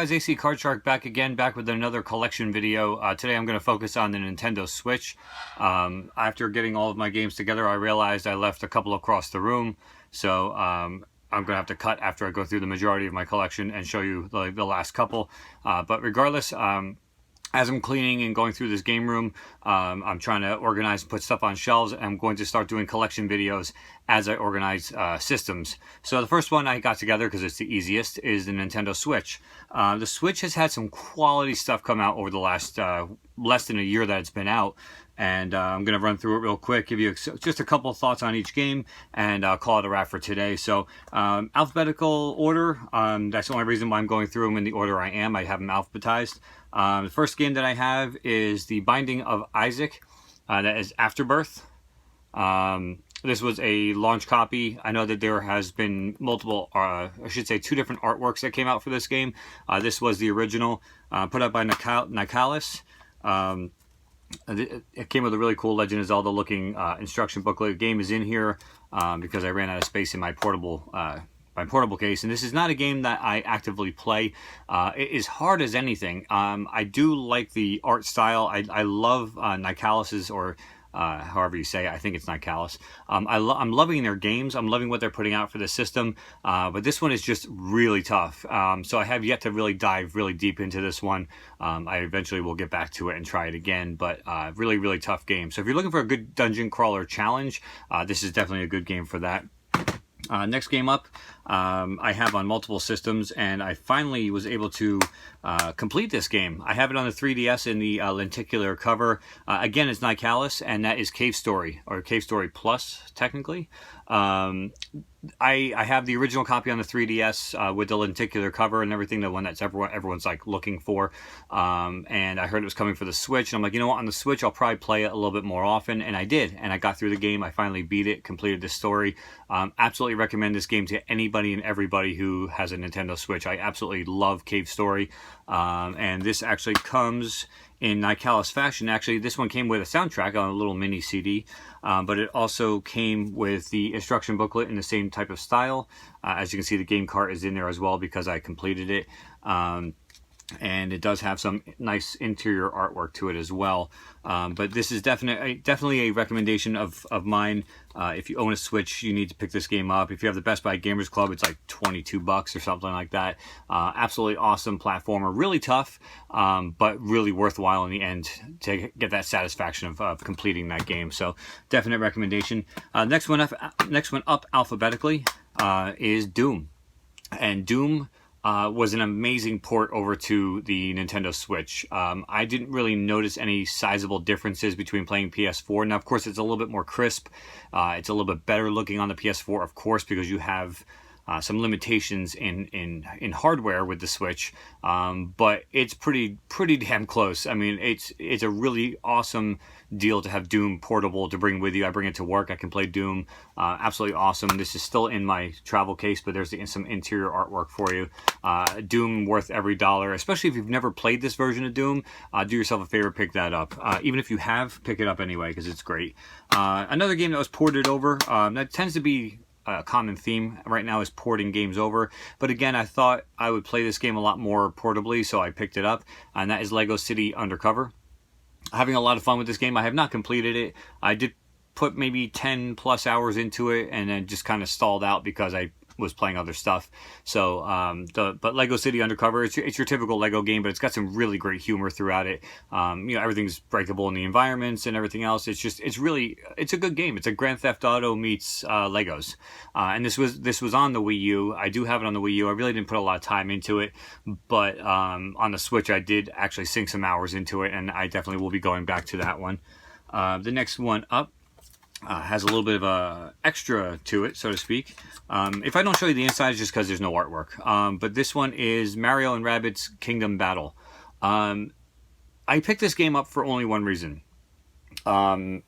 guys, AC Card Shark back with another collection video. Today I'm going to focus on the Nintendo Switch. After getting all of my games together, I realized I left a couple across the room, so I'm going to have to cut after I go through the majority of my collection and show you the last couple. But regardless, as I'm cleaning and going through this game room, I'm trying to organize and put stuff on shelves. I'm going to start doing collection videos as I organize systems. So the first one I got together, because it's the easiest, is the Nintendo Switch. The Switch has had some quality stuff come out over the last less than a year that it's been out. And I'm going to run through it real quick, give you just a couple of thoughts on each game, and call it a wrap for today. So alphabetical order, that's the only reason why I'm going through them in the order I am. I have them alphabetized. The first game that I have is The Binding of Isaac. That is Afterbirth. This was a launch copy. I know that there has been multiple, I should say 2 different artworks that came out for this game. This was the original, put out by Nicalis. It came with a really cool Legend of Zelda looking instruction booklet. The game is in here because I ran out of space in my portable case, and this is not a game that I actively play. It is hard as anything. I do like the art style. I love Nicalis's, or however you say it. I think it's Nicalis. I'm loving their games. I'm loving what they're putting out for the system, but this one is just really tough. So I have yet to really dive really deep into this one. I eventually will get back to it and try it again, but really, really tough game. So if you're looking for a good dungeon crawler challenge, this is definitely a good game for that. Next game up, I have on multiple systems, and I finally was able to complete this game. I have it on the 3DS in the lenticular cover. Again, it's Nicalis, and that is Cave Story, or Cave Story Plus, technically. I have the original copy on the 3DS with the lenticular cover and everything, the one that's everyone's like looking for. And I heard it was coming for the Switch, and I'm like, you know what, on the Switch I'll probably play it a little bit more often, and I did, and I got through the game. I finally beat it, completed the story. Absolutely recommend this game to anybody and everybody who has a Nintendo Switch. I absolutely love Cave Story, and this actually comes in Nicalis fashion. Actually, this one came with a soundtrack on a little mini CD, but it also came with the instruction booklet in the same type of style. As you can see, the game cart is in there as well because I completed it. And it does have some nice interior artwork to it as well. But this is definitely a recommendation of mine. If you own a Switch, you need to pick this game up. If you have the Best Buy Gamers Club, it's like $22 or something like that. Absolutely awesome platformer, really tough, but really worthwhile in the end to get that satisfaction of completing that game. So definite recommendation. Next one up alphabetically is Doom, and Doom was an amazing port over to the Nintendo Switch. I didn't really notice any sizable differences between playing PS4. Now, of course, it's a little bit more crisp. It's a little bit better looking on the PS4, of course, because you have some limitations in hardware with the Switch, but it's pretty damn close. I mean, it's a really awesome deal to have Doom portable to bring with you. I bring it to work. I can play Doom. Absolutely awesome. This is still in my travel case, but there's some interior artwork for you. Doom worth every dollar, especially if you've never played this version of Doom. Do yourself a favor, pick that up. Even if you have, pick it up anyway, because it's great. Another game that was ported over, that tends to be a common theme right now, is porting games over. But again, I thought I would play this game a lot more portably, so I picked it up, and that is Lego City Undercover. Having a lot of fun with this game. I have not completed it. I did put maybe 10 plus hours into it, and then just kind of stalled out because I was playing other stuff. So, but Lego City Undercover, it's your typical Lego game, but it's got some really great humor throughout it. You know, everything's breakable in the environments and everything else. It's a good game. It's a Grand Theft Auto meets Legos. And this was on the Wii U. I do have it on the Wii U. I really didn't put a lot of time into it, but on the Switch, I did actually sink some hours into it, and I definitely will be going back to that one. The next one up has a little bit of a extra to it, so to speak. If I don't show you the inside, it's just because there's no artwork. But this one is Mario and Rabbids Kingdom Battle. I picked this game up for only one reason, and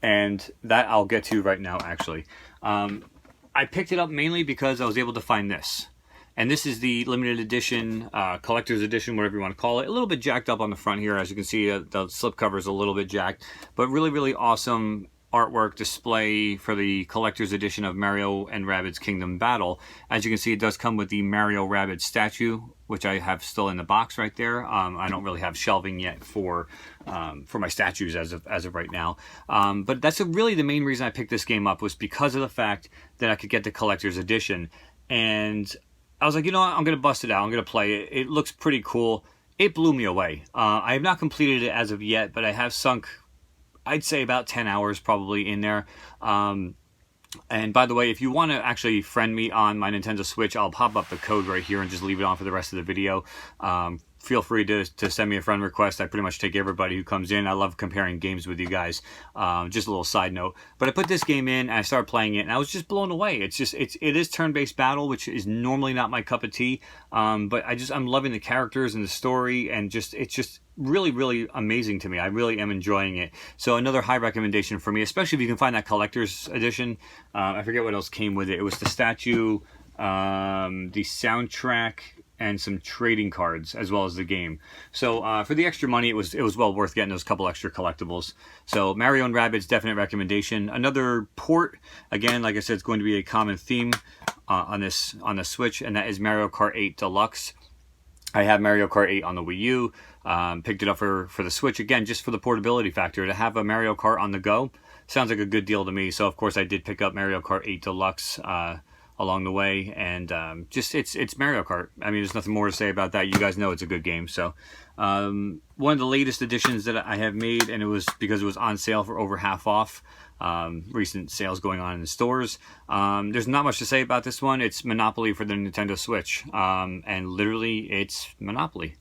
that I'll get to right now, actually. I picked it up mainly because I was able to find this. And this is the limited edition, collector's edition, whatever you want to call it. A little bit jacked up on the front here. As you can see, the slipcover is a little bit jacked. But really, really awesome artwork display for the collector's edition of Mario and Rabbids Kingdom Battle. As you can see, it does come with the Mario Rabbids statue, which I have still in the box right there. I don't really have shelving yet for my statues as of right now. But that's really the main reason I picked this game up, was because of the fact that I could get the collector's edition. And I was like, you know what, I'm going to bust it out. I'm going to play it. It looks pretty cool. It blew me away. I have not completed it as of yet, but I have sunk, I'd say, about 10 hours probably in there. And by the way, if you want to actually friend me on my Nintendo Switch, I'll pop up the code right here and just leave it on for the rest of the video. Feel free to send me a friend request. I pretty much take everybody who comes in. I love comparing games with you guys. Just a little side note. But I put this game in and I started playing it and I was just blown away. It is turn-based battle, which is normally not my cup of tea. But I'm loving the characters and the story, and it's just really, really amazing to me. I really am enjoying it. So another high recommendation for me, especially if you can find that collector's edition. I forget what else came with it. It was the statue, the soundtrack, and some trading cards, as well as the game. So for the extra money, it was well worth getting those couple extra collectibles. So Mario and Rabbids, definite recommendation. Another port, again, like I said, it's going to be a common theme on the Switch, and that is Mario Kart 8 Deluxe. I have Mario Kart 8 on the Wii U. Picked it up for the Switch, again, just for the portability factor. To have a Mario Kart on the go sounds like a good deal to me. So of course I did pick up Mario Kart 8 Deluxe along the way, and it's Mario Kart. I mean, there's nothing more to say about that. You guys know it's a good game. So one of the latest additions that I have made, and it was because it was on sale for over half off. Recent sales going on in the stores. There's not much to say about this one. It's Monopoly for the Nintendo Switch, and literally it's Monopoly.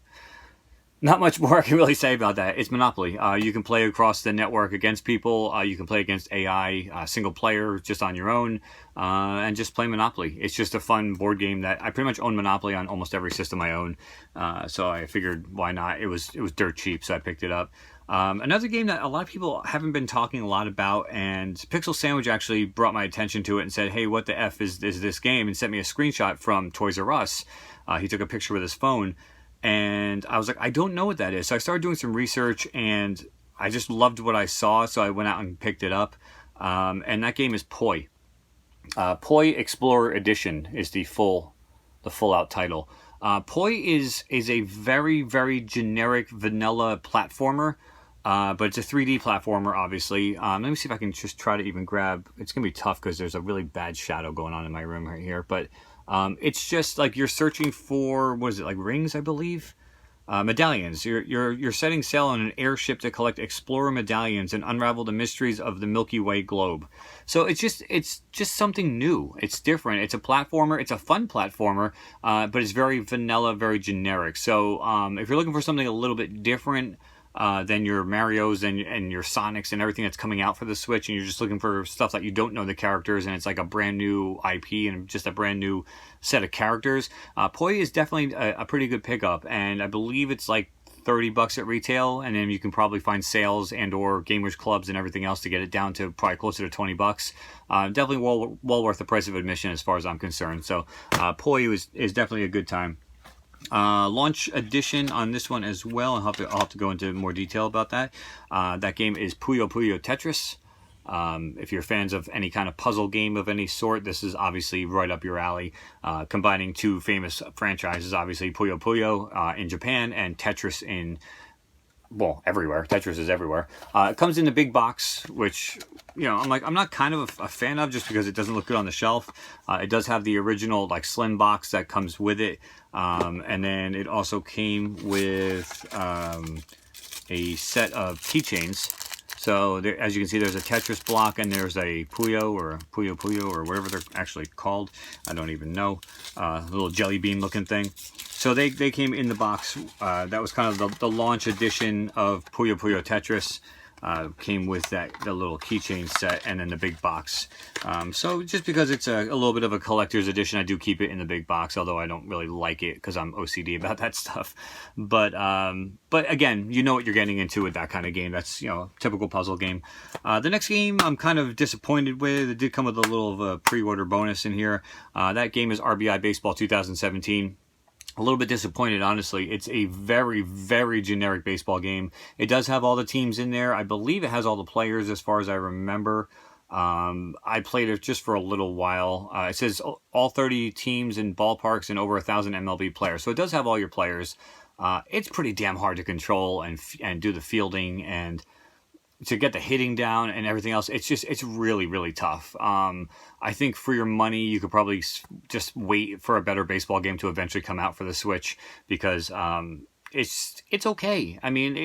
Not much more I can really say about that. It's Monopoly. You can play across the network against people. You can play against AI, single player, just on your own, and just play Monopoly. It's just a fun board game that I pretty much own Monopoly on almost every system I own. So I figured, why not? It was dirt cheap, so I picked it up. Another game that a lot of people haven't been talking a lot about, and Pixel Sandwich actually brought my attention to it and said, hey, what the F is this game? And sent me a screenshot from Toys R Us. He took a picture with his phone. And I was like, I don't know what that is. So I started doing some research, and I just loved what I saw, so I went out and picked it up. And that game is Poi. Poi Explorer Edition is the full out title. Poi is a very, very generic vanilla platformer, but it's a 3D platformer, obviously. Let me see if I can just try to even grab. It's gonna be tough because there's a really bad shadow going on in my room right here, but. It's just like you're searching for, what is it, like rings, I believe? Medallions. You're setting sail on an airship to collect explorer medallions and unravel the mysteries of the Milky Way globe. So it's just something new. It's different. It's a platformer. It's a fun platformer, but it's very vanilla, very generic. So if you're looking for something a little bit different than your Marios and your Sonics and everything that's coming out for the Switch, and you're just looking for stuff that you don't know the characters, and it's like a brand new IP and just a brand new set of characters, Poi is definitely a pretty good pickup, and I believe it's like $30 at retail, and then you can probably find sales and or gamers clubs and everything else to get it down to probably closer to $20. Definitely well worth the price of admission as far as I'm concerned. So Poi is definitely a good time. Launch edition on this one as well. I'll have to go into more detail about that. That game is Puyo Puyo Tetris. If you're fans of any kind of puzzle game of any sort, this is obviously right up your alley. Combining two famous franchises, obviously Puyo Puyo in Japan and Tetris in, well, everywhere. Tetris is everywhere. It comes in the big box, which, you know, I'm not kind of a fan of, just because it doesn't look good on the shelf. It does have the original like slim box that comes with it. And then it also came with a set of keychains. So there, as you can see, there's a Tetris block, and there's a Puyo or Puyo Puyo or whatever they're actually called. I don't even know. A little jelly bean looking thing. So they came in the box. That was kind of the launch edition of Puyo Puyo Tetris. Came with the little keychain set and then the big box. So just because it's a little bit of a collector's edition, I do keep it in the big box, although I don't really like it because I'm OCD about that stuff. But again, you know what you're getting into with that kind of game. That's, you know, typical puzzle game. The next game I'm kind of disappointed with. It did come with a little of a pre-order bonus in here. That game is RBI Baseball 2017. a little bit disappointed, honestly. It's a very, very generic baseball game. It does have all the teams in there. I believe it has all the players as far as I remember. I played it just for a little while. It says all 30 teams and ballparks and over 1,000 MLB players. So it does have all your players. It's pretty damn hard to control and do the fielding and to get the hitting down and everything else. It's really, really tough. I think for your money, you could probably just wait for a better baseball game to eventually come out for the Switch, because it's okay. I mean,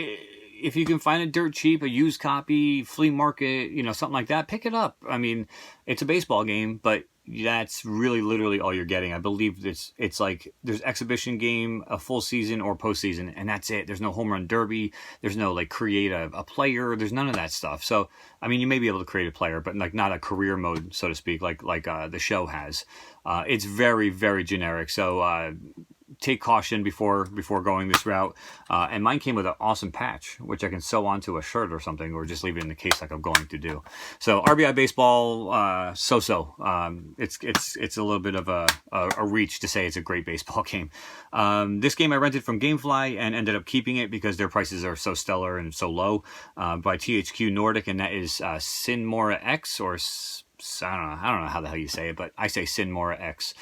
if you can find it dirt cheap, a used copy, flea market, something like that, pick it up. I mean, it's a baseball game, but that's really literally all you're getting. I believe it's like there's exhibition game, a full season, or postseason, and that's it. There's no home run derby. There's no like create a player. There's none of that stuff. So I mean, you may be able to create a player, but like not a career mode, so to speak, like the show has. It's very, very generic. So take caution before going this route. And mine came with an awesome patch, which I can sew onto a shirt or something, or just leave it in the case like I'm going to do. So RBI Baseball, so-so. It's a little bit of a reach to say it's a great baseball game. This game I rented from Gamefly and ended up keeping it because their prices are so stellar and so low, by THQ Nordic, and that is Sinmora X, or I don't know how the hell you say it, but I say Sinmora X.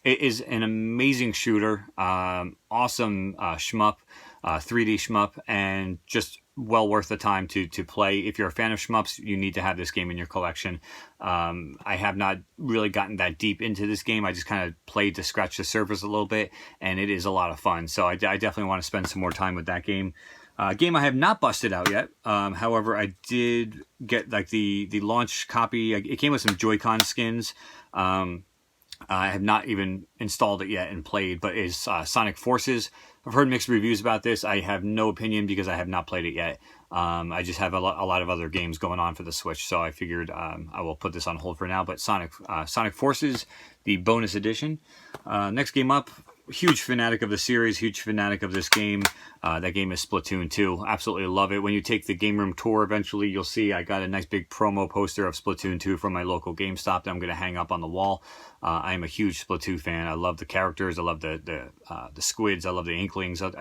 It is an amazing shooter, awesome shmup, 3D shmup, and just well worth the time to play. If you're a fan of shmups, you need to have this game in your collection. I have not really gotten that deep into this game. I just kind of played to scratch the surface a little bit, and it is a lot of fun. So I definitely want to spend some more time with that game. Game I have not busted out yet. However, I did get like the launch copy. It came with some Joy-Con skins. I have not even installed it yet and played, but is Sonic Forces. I've heard mixed reviews about this. I have no opinion because I have not played it yet. I just have a lot of other games going on for the Switch, so I figured I will put this on hold for now. But Sonic Forces, the bonus edition. Next game up. Huge fanatic of the series, huge fanatic of this game. That game is Splatoon 2. Absolutely love it. When you take the game room tour eventually, you'll see I got a nice big promo poster of Splatoon 2 from my local GameStop that I'm going to hang up on the wall. I am a huge Splatoon fan. I love the characters. I love the squids. I love the Inklings. I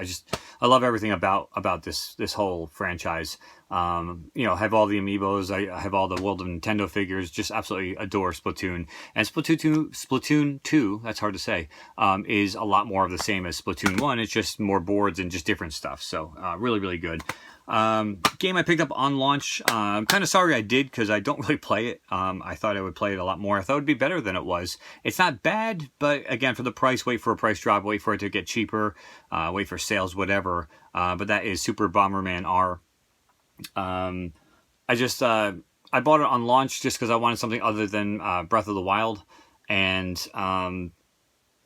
love everything about this whole franchise. I have all the amiibos. I have all the World of Nintendo figures. Just absolutely adore Splatoon. And Splatoon 2, that's hard to say, is a lot more of the same as Splatoon 1. It's just more boards and just different stuff. So really, really good. Game I picked up on launch. I'm kind of sorry I did because I don't really play it. I thought I would play it a lot more. I thought it would be better than it was. It's not bad, but again, for the price, wait for a price drop, wait for it to get cheaper, wait for sales, whatever. But that is Super Bomberman R. I bought it on launch just because I wanted something other than Breath of the Wild, and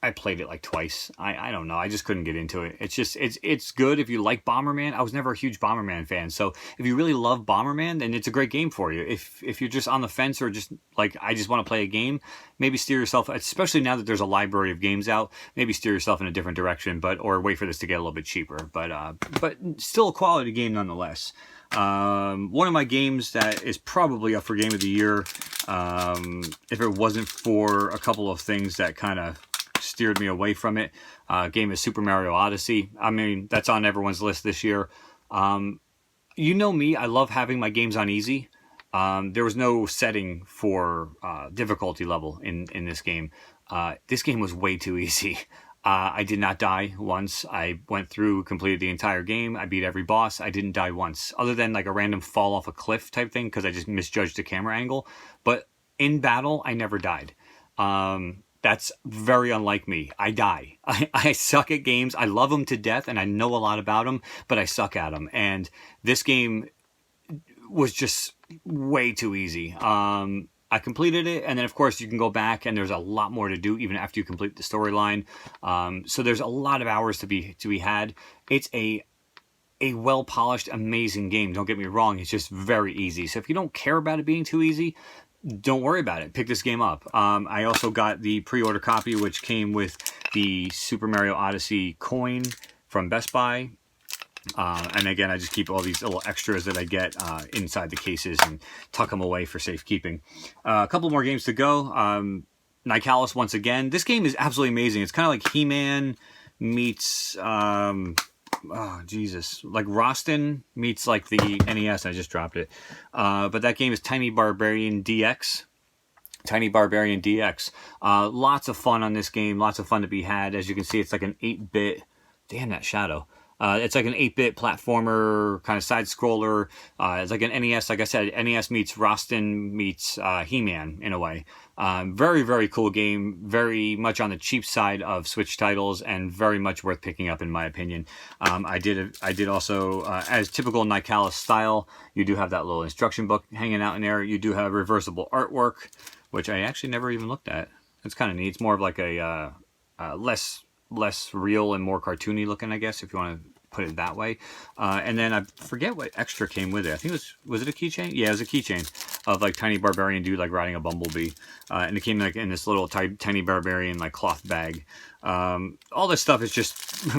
I played it like twice. I don't know. I just couldn't get into it. It's good if you like Bomberman. I was never a huge Bomberman fan, so if you really love Bomberman, then it's a great game for you. If you're just on the fence or just like I just want to play a game, maybe steer yourself. Especially now that there's a library of games out, maybe steer yourself in a different direction. Or wait for this to get a little bit cheaper. But still a quality game nonetheless. One of my games that is probably up for Game of the Year, if it wasn't for a couple of things that kind of steered me away from it. Game is Super Mario Odyssey. I mean, that's on everyone's list this year. You know me, I love having my games on easy. There was no setting for difficulty level in this game. This game was way too easy. I did not die once. I went through, completed the entire game. I beat every boss. I didn't die once, other than like a random fall off a cliff type thing because I just misjudged the camera angle. But in battle, I never died. That's very unlike me. I die. I suck at games. I love them to death, and I know a lot about them, but I suck at them. And this game was just way too easy. I completed it, and then of course you can go back, and there's a lot more to do even after you complete the storyline. So there's a lot of hours to be had. It's a well-polished, amazing game. Don't get me wrong. It's just very easy. So if you don't care about it being too easy, don't worry about it. Pick this game up. I also got the pre-order copy, which came with the Super Mario Odyssey coin from Best Buy. And again, I just keep all these little extras that I get inside the cases and tuck them away for safekeeping. A couple more games to go. Nicalis once again. This game is absolutely amazing. It's kind of like He-Man meets, oh, Jesus. Like Roston meets like the NES. I just dropped it. But that game is Tiny Barbarian DX. Tiny Barbarian DX. Lots of fun on this game. Lots of fun to be had. As you can see, it's like an 8-bit... Damn, that shadow. It's like an 8-bit platformer, kind of side-scroller. It's like an NES. Like I said, NES meets Roston meets He-Man, in a way. Very, very cool game. Very much on the cheap side of Switch titles, and very much worth picking up, in my opinion. I did also, as typical Nicalis style, you do have that little instruction book hanging out in there. You do have reversible artwork, which I actually never even looked at. It's kind of neat. It's more of like a less real and more cartoony looking, I guess, if you want to put it that way. And then I forget what extra came with it. I think it was it a keychain? Yeah, it was a keychain of like Tiny Barbarian dude like riding a bumblebee. And it came like in this little Tiny Barbarian like cloth bag. All this stuff is just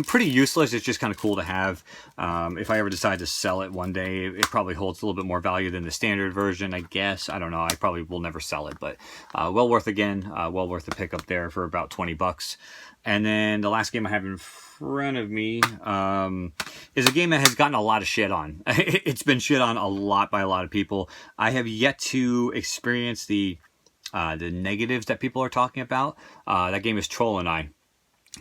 pretty useless. It's just kind of cool to have. If I ever decide to sell it one day, it probably holds a little bit more value than the standard version, I guess. I don't know. I probably will never sell it, but well worth well worth the pick up there for about 20 bucks. And then the last game I have in front of me is a game that has gotten a lot of shit on. It's been shit on a lot by a lot of people. I have yet to experience the negatives that people are talking about. That game is Troll and I.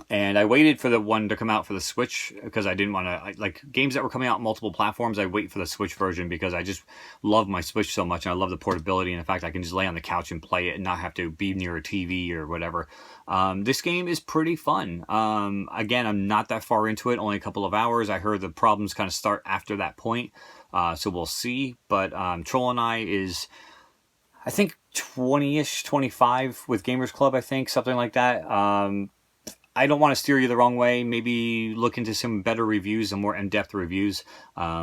And I waited for the one to come out for the Switch because I didn't want to, like, games that were coming out on multiple platforms, I wait for the Switch version because I just love my Switch so much, and I love the portability and the fact I can just lay on the couch and play it and not have to be near a TV or whatever. This game is pretty fun. Again, I'm not that far into it, only a couple of hours. I heard the problems kind of start after that point, so we'll see. But Troll and I is, I think, 20-ish, 25 with Gamers Club, I think, something like that. I don't want to steer you the wrong way. Maybe look into some better reviews and more in-depth reviews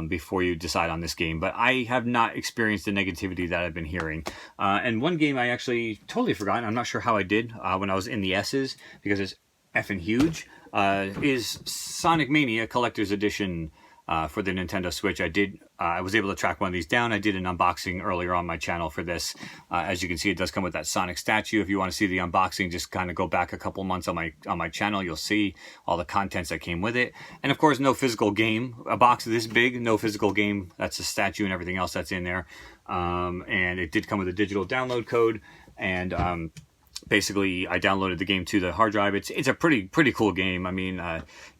before you decide on this game. But I have not experienced the negativity that I've been hearing. And one game I actually totally forgot, I'm not sure how I did when I was in the S's, because it's effing huge, is Sonic Mania Collector's Edition for the Nintendo Switch. I was able to track one of these down. I did an unboxing earlier on my channel for this. As you can see, it does come with that Sonic statue. If you want to see the unboxing, just kind of go back a couple months on my channel. You'll see all the contents that came with it. And of course, no physical game. A box this big, no physical game. That's a statue and everything else that's in there. And it did come with a digital download code. And basically, I downloaded the game to the hard drive. It's a pretty cool game. I mean,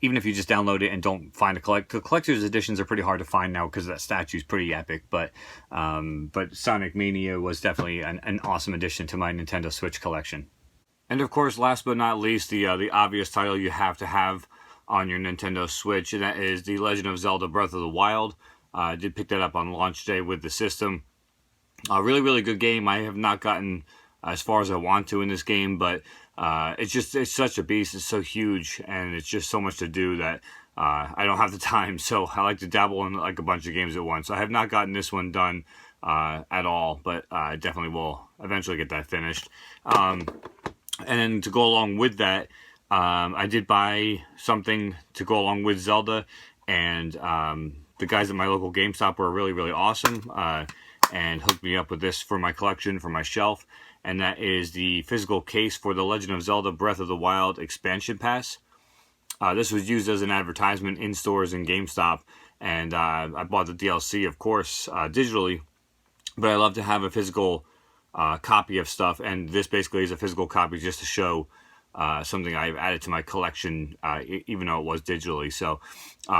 even if you just download it and don't find the collector's editions are pretty hard to find now because that statue's pretty epic. But Sonic Mania was definitely an awesome addition to my Nintendo Switch collection. And of course, last but not least, the obvious title you have to have on your Nintendo Switch, and that is The Legend of Zelda Breath of the Wild. I did pick that up on launch day with the system. A really good game. I have not gotten as far as I want to in this game, but it's such a beast. It's so huge, and it's just so much to do that I don't have the time. So I like to dabble in like a bunch of games at once. So I have not gotten this one done at all, but I definitely will eventually get that finished. And then to go along with that, I did buy something to go along with Zelda, and the guys at my local GameStop were really awesome and hooked me up with this for my collection, for my shelf. And that is the physical case for The Legend of Zelda Breath of the Wild Expansion Pass. This was used as an advertisement in stores in GameStop, and I bought the DLC, of course, digitally, but I love to have a physical copy of stuff, and this basically is a physical copy just to show something I've added to my collection, even though it was digitally. So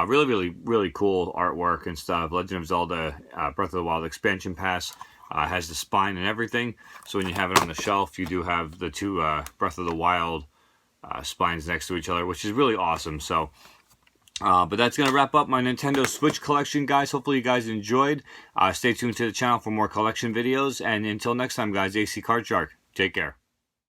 really cool artwork and stuff. Legend of Zelda Breath of the Wild Expansion Pass. Has the spine and everything, so when you have it on the shelf, you do have the two Breath of the Wild spines next to each other, which is really awesome. So, but that's going to wrap up my Nintendo Switch collection, guys. Hopefully you guys enjoyed. Stay tuned to the channel for more collection videos, and until next time, guys, AC Card Shark, take care.